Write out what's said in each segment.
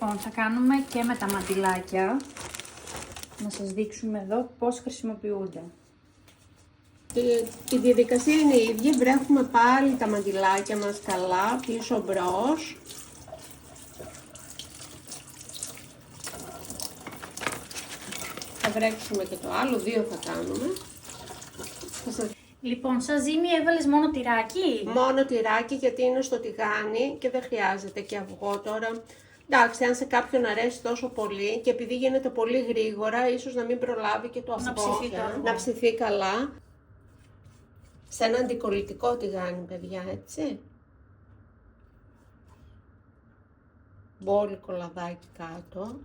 Λοιπόν, θα κάνουμε και με τα μαντιλάκια. Να σας δείξουμε εδώ πώς χρησιμοποιούνται. Η διαδικασία είναι η ίδια, βρέχουμε πάλι τα μαντιλάκια μας καλά, πίσω μπρος. Θα βρέξουμε και το άλλο, 2 θα κάνουμε. Λοιπόν, σαν ζύμη έβαλες μόνο τυράκι? Μόνο τυράκι, γιατί είναι στο τηγάνι και δεν χρειάζεται και αυγό τώρα. Εντάξει, αν σε κάποιον αρέσει τόσο πολύ και επειδή γίνεται πολύ γρήγορα, ίσως να μην προλάβει και το αυγό να ψηθεί καλά. Σε ένα αντικολλητικό τηγάνι, παιδιά, έτσι. Μπόλικο λαδάκι κάτω.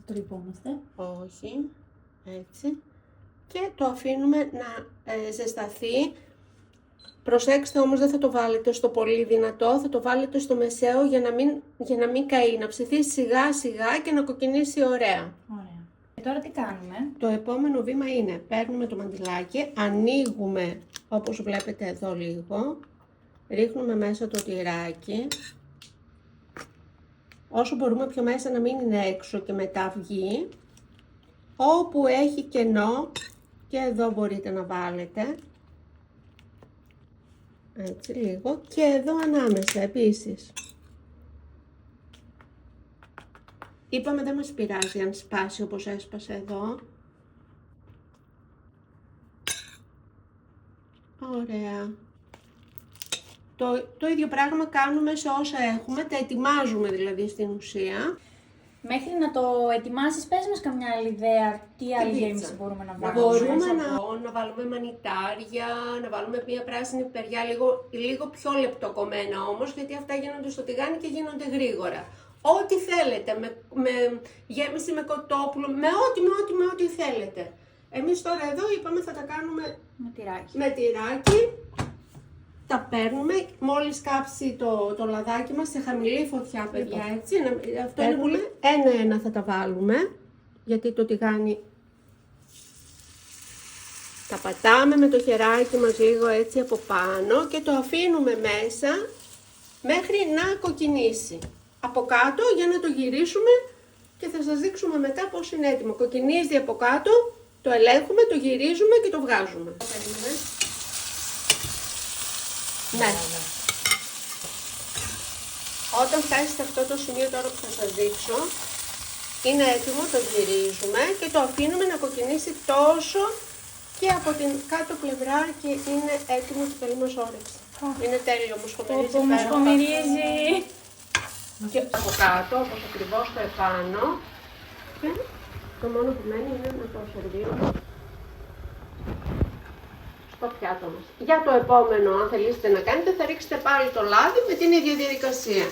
Το λυπόμαστε. Όχι, έτσι. Και το αφήνουμε να ζεσταθεί. Προσέξτε όμως, δεν θα το βάλετε στο πολύ δυνατό, θα το βάλετε στο μεσαίο για να μην καεί, να ψηθεί σιγά σιγά και να κοκκινήσει ωραία. Ωραία. Και τώρα τι κάνουμε? Το επόμενο βήμα είναι, παίρνουμε το μαντιλάκι, ανοίγουμε όπως βλέπετε εδώ λίγο, ρίχνουμε μέσα το τυράκι, όσο μπορούμε πιο μέσα να μην είναι έξω και μετά βγει, όπου έχει κενό και εδώ μπορείτε να βάλετε. Έτσι λίγο και εδώ ανάμεσα επίσης. Είπαμε δεν μας πειράζει αν σπάσει όπως έσπασε εδώ. Ωραία. Το ίδιο πράγμα κάνουμε σε όσα έχουμε, τα ετοιμάζουμε δηλαδή στην ουσία. Μέχρι να το ετοιμάσεις, πες μας καμιά άλλη ιδέα, τι άλλη γέμιση μπορούμε να βάλουμε? Μπορούμε να βάλουμε μανιτάρια, να βάλουμε μια πράσινη πιπεριά, λίγο πιο λεπτοκομμένα όμως, γιατί αυτά γίνονται στο τηγάνι και γίνονται γρήγορα. Ό,τι θέλετε, με γέμιση με κοτόπουλο, με ό,τι θέλετε. Εμείς τώρα εδώ είπαμε θα τα κάνουμε με τυράκι. Τα παίρνουμε, μόλις κάψει το λαδάκι μας σε χαμηλή φωτιά, παιδιά, έτσι. Αυτό είναι που λέμε, ένα-ένα θα τα βάλουμε, γιατί το τηγάνι τα πατάμε με το χεράκι μας λίγο έτσι από πάνω και το αφήνουμε μέσα μέχρι να κοκκινήσει. Από κάτω για να το γυρίσουμε και θα σας δείξουμε μετά πώς είναι έτοιμο. Κοκκινίζει από κάτω, το ελέγχουμε, το γυρίζουμε και το βγάζουμε. Ναι. Όταν φτάσει σε αυτό το σημείο τώρα που θα σας δείξω, είναι έτοιμο, το γυρίζουμε και το αφήνουμε να κοκκινήσει τόσο και από την κάτω πλευρά και είναι έτοιμο και καλή μας όρεξη. Είναι τέλειο, μοσχομυρίζει. Και από κάτω, όπως ακριβώς το επάνω. Και το μόνο που μένει είναι να το σερβίρουμε στο πιάτο μας. Για το επόμενο, αν θελήσετε να κάνετε, θα ρίξετε πάλι το λάδι με την ίδια διαδικασία.